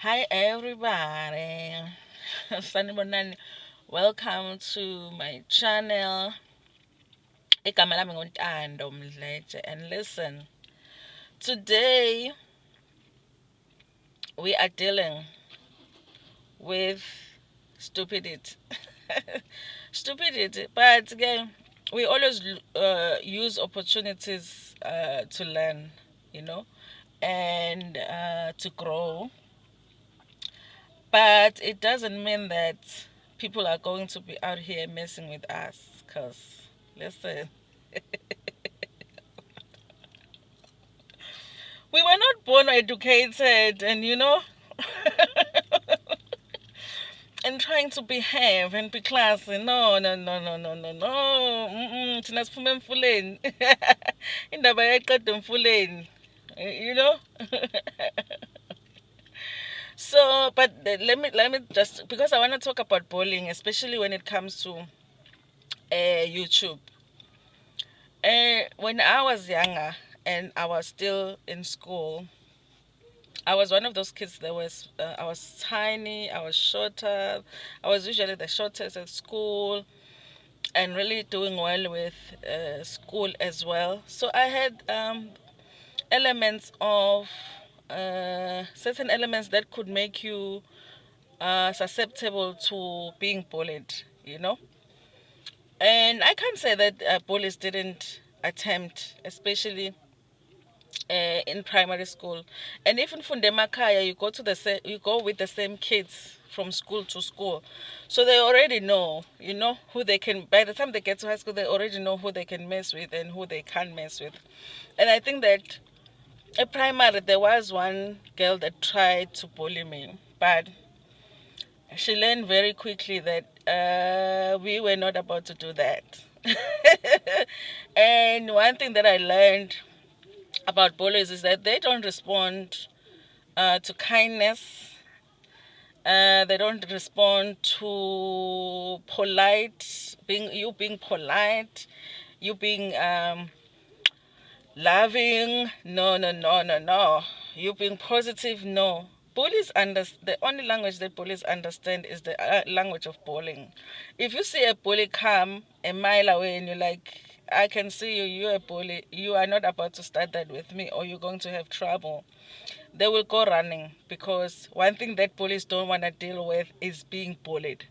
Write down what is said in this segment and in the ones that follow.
Hi everybody. Sanibonani. Welcome to my channel. Igama lami nguNtando Mdletshe. And listen, today we are dealing with stupidity. Stupidity, but again, we always use opportunities to learn, you know, and to grow. But it doesn't mean that people are going to be out here messing with us. Because, listen, we were not born educated and, and trying to behave and be classy. No, no, no, no, no, no, no. Thina siphume emfuleni. Indaba yayiqeda emfuleni. You know? So, but let me just, because I want to talk about bullying, especially when it comes to YouTube. When I was younger and I was still in school, I was one of those kids that I was tiny, I was shorter, I was usually the shortest at school and really doing well with school as well. So I had elements of certain elements that could make you susceptible to being bullied, you know. And I can't say that bullies didn't attempt, especially in primary school. And even Fundemakaya, you go with the same kids from school to school. So they already know, who they can, by the time they get to high school, they already know who they can mess with and who they can't mess with. And I think that at primary, there was one girl that tried to bully me, but she learned very quickly that we were not about to do that. And one thing that I learned about bullies is that they don't respond to kindness. They don't respond to being polite, you being loving. No, no, no, no, no. You being positive. No. The only language that bullies understand is the language of bullying. If you see a bully come a mile away and you're like, I can see you, you're a bully, you are not about to start that with me or you're going to have trouble, they will go running, because one thing that bullies don't want to deal with is being bullied.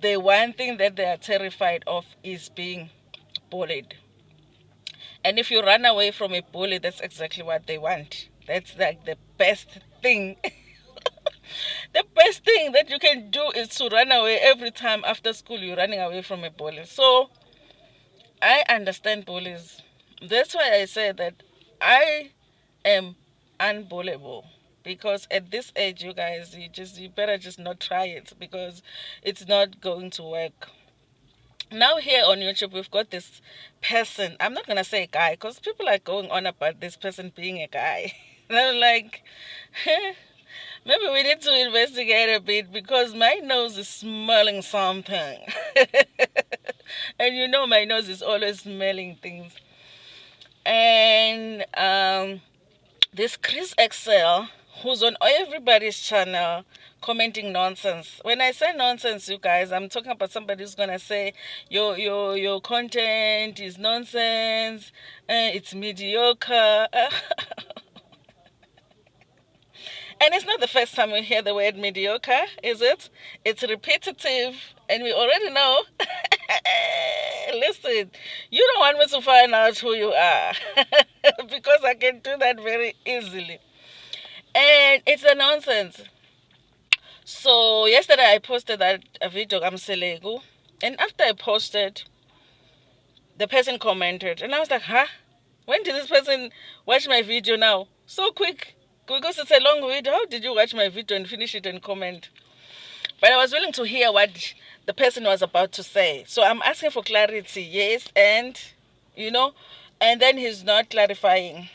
The one thing that they are terrified of is being bullied. And if you run away from a bully, that's exactly what they want. That's like the best thing. The best thing that you can do is to run away every time after school you're running away from a bully. So I understand bullies. That's why I say that I am unbullyable. Because at this age, you guys, you better just not try it, because it's not going to work. Now here on YouTube, we've got this person. I'm not gonna say guy, because people are going on about this person being a guy. And I'm like, maybe we need to investigate a bit, because my nose is smelling something. And my nose is always smelling things. And this Chris Excel, who's on everybody's channel commenting nonsense. When I say nonsense, you guys, I'm talking about somebody who's gonna say your content is nonsense, it's mediocre. And it's not the first time we hear the word mediocre, is it? It's repetitive, and we already know. Listen, you don't want me to find out who you are, because I can do that very easily. And it's a nonsense. So yesterday I posted that a video Selegu, and after I posted, the person commented, and I was like, huh? When did this person watch my video now? So quick. Because it's a long video. How did you watch my video and finish it and comment? But I was willing to hear what the person was about to say. So I'm asking for clarity, yes, you know, and then he's not clarifying.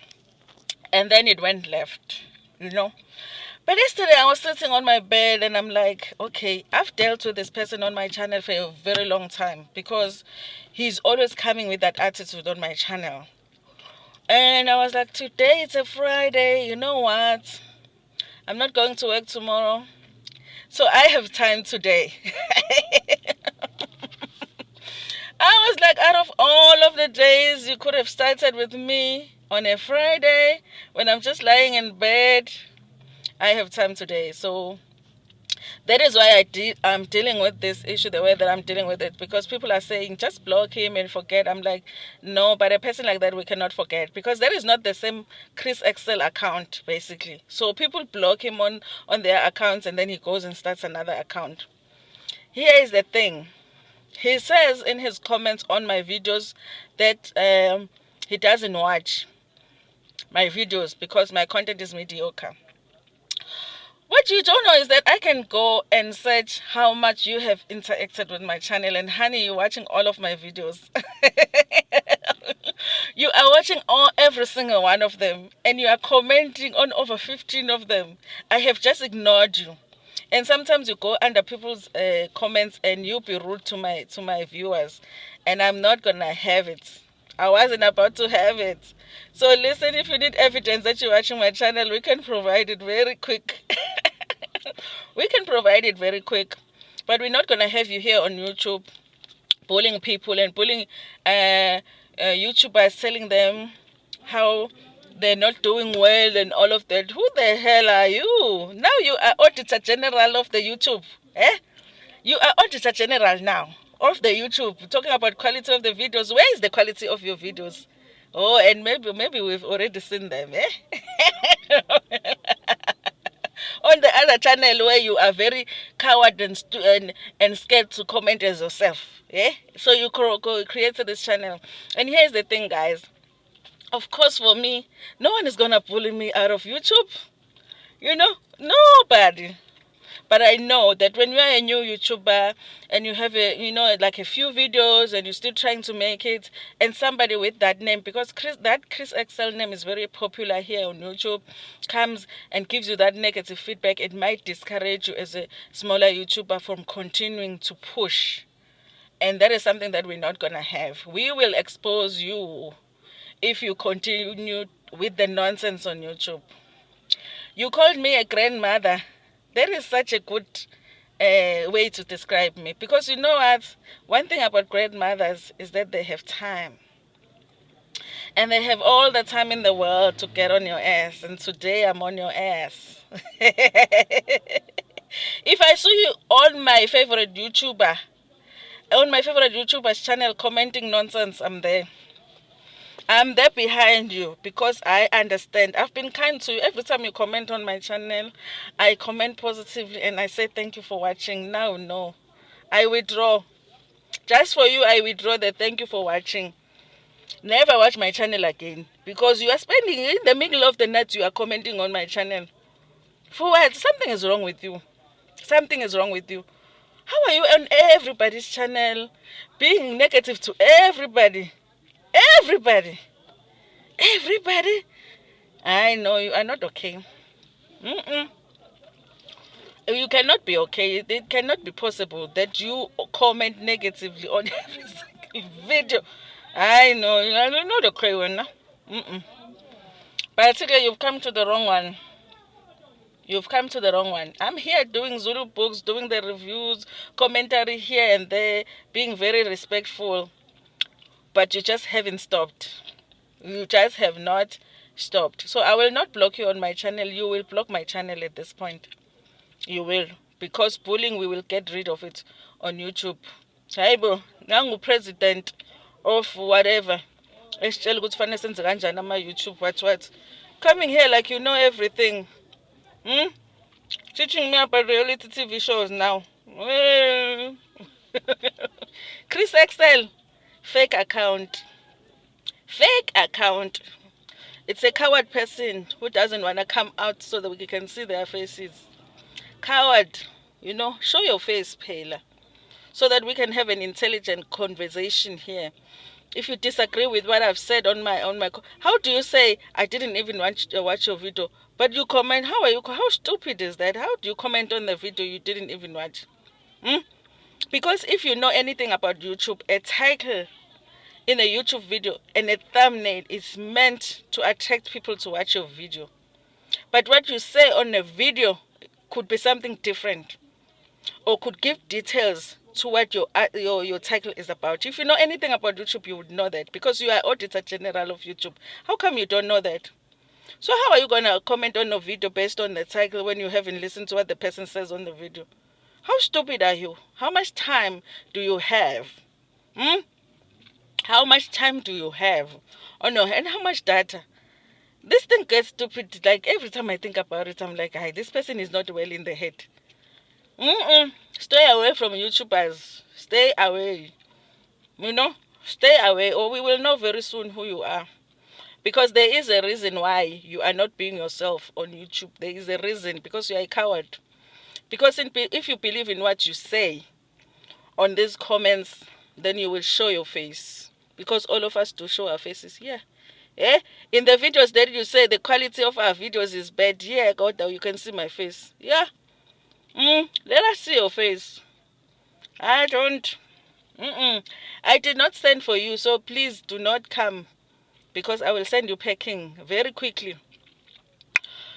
And then it went left. But yesterday I was sitting on my bed and I'm like, okay, I've dealt with this person on my channel for a very long time, because he's always coming with that attitude on my channel. And I was like, today it's a Friday, you know what? I'm not going to work tomorrow. So I have time today. I was like, out of all of the days you could have started with me on a Friday when I'm just lying in bed, I have time today. So that is why I'm dealing with this issue the way that I'm dealing with it, because people are saying just block him and forget. I'm like, no, but a person like that we cannot forget, because that is not the same Chris Excel account basically. So people block him on their accounts and then he goes and starts another account. Here is the thing. He says in his comments on my videos that he doesn't watch my videos because my content is mediocre. What you don't know is that I can go and search how much you have interacted with my channel, and honey, you're watching all of my videos. You are watching every single one of them, and you are commenting on over 15 of them. I have just ignored you. And sometimes you go under people's comments and you be rude to my viewers, and I'm not gonna have it. I wasn't about to have it. So listen, if you need evidence that you're watching my channel, we can provide it very quick. We can provide it very quick, but we're not gonna have you here on YouTube bullying people and bullying YouTubers, telling them how they're not doing well and all of that. Who the hell are you? Now you are Auditor General of the YouTube. Eh? You are Auditor General now of the YouTube. Talking about quality of the videos. Where is the quality of your videos? Oh, and maybe we've already seen them. Eh? On the other channel where you are very coward and scared to comment as yourself. Yeah? So you created this channel. And here's the thing, guys. Of course, for me, no one is going to bully me out of YouTube. You know? Nobody. But I know that when you are a new YouTuber and you have like a few videos and you're still trying to make it, and somebody with that name, because Chris Excel name is very popular here on YouTube, comes and gives you that negative feedback, it might discourage you as a smaller YouTuber from continuing to push. And that is something that we're not going to have. We will expose you if you continue with the nonsense on YouTube. You called me a grandmother. That is such a good way to describe me. Because you know what? One thing about grandmothers is that they have time. And they have all the time in the world to get on your ass. And today I'm on your ass. If I saw you on my favorite YouTuber's channel commenting nonsense, I'm there. I'm there behind you because I understand. I've been kind to you. Every time you comment on my channel, I comment positively and I say thank you for watching. Now, no. I withdraw. Just for you, I withdraw the thank you for watching. Never watch my channel again. Because you are spending in the middle of the night, you are commenting on my channel. For what? Something is wrong with you. Something is wrong with you. How are you on everybody's channel being negative to everybody? Everybody. I know you are not okay. You cannot be okay. It cannot be possible that you comment negatively on every single video. I know you are not okay one. But I think you've come to the wrong one. You've come to the wrong one. I'm here doing Zulu books, doing the reviews, commentary here and there, being very respectful. But you just haven't stopped. You just have not stopped. So I will not block you on my channel. You will block my channel at this point. You will. Because bullying, we will get rid of it on YouTube. Hayibo, nangu president of whatever. Esitshela ukuthi fanele senze kanjani ama-YouTube what. Coming here like you know everything. Teaching me about reality TV shows now. Chris Excel. Fake account. It's a coward person who doesn't want to come out so that we can see their faces. Coward, show your face, Pela, so that we can have an intelligent conversation here. If you disagree with what I've said on my how do you say I didn't even watch your video, but you comment? How stupid is that? How do you comment on the video you didn't even watch? Because if you know anything about YouTube, a title in a YouTube video and a thumbnail is meant to attract people to watch your video. But what you say on a video could be something different, or could give details to what your title is about. If you know anything about YouTube, you would know that, because you are Auditor General of YouTube. How come you don't know that? So how are you gonna comment on a video based on the title when you haven't listened to what the person says on the video? How stupid are you? How much time do you have? Hmm? How much time do you have? Oh no, and how much data? This thing gets stupid. Like every time I think about it, I'm like, hi, this person is not well in the head. Stay away from YouTubers. Stay away. You know, stay away, or we will know very soon who you are. Because there is a reason why you are not being yourself on YouTube. There is a reason, because you are a coward. Because if you believe in what you say on these comments, then you will show your face. Because all of us do show our faces. Yeah. Eh? In the videos that you say the quality of our videos is bad. Yeah, God, you can see my face. Yeah. Let us see your face. I don't. I did not send for you, so please do not come, because I will send you packing very quickly.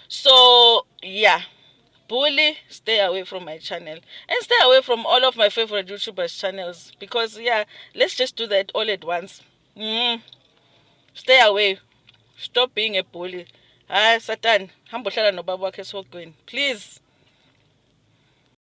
So, yeah. Bully, stay away from my channel. And stay away from all of my favorite YouTubers' channels. Because, yeah, let's just do that all at once. Stay away. Stop being a bully. Satan, hamba uhlala nobaba wakhe esogwini. Please.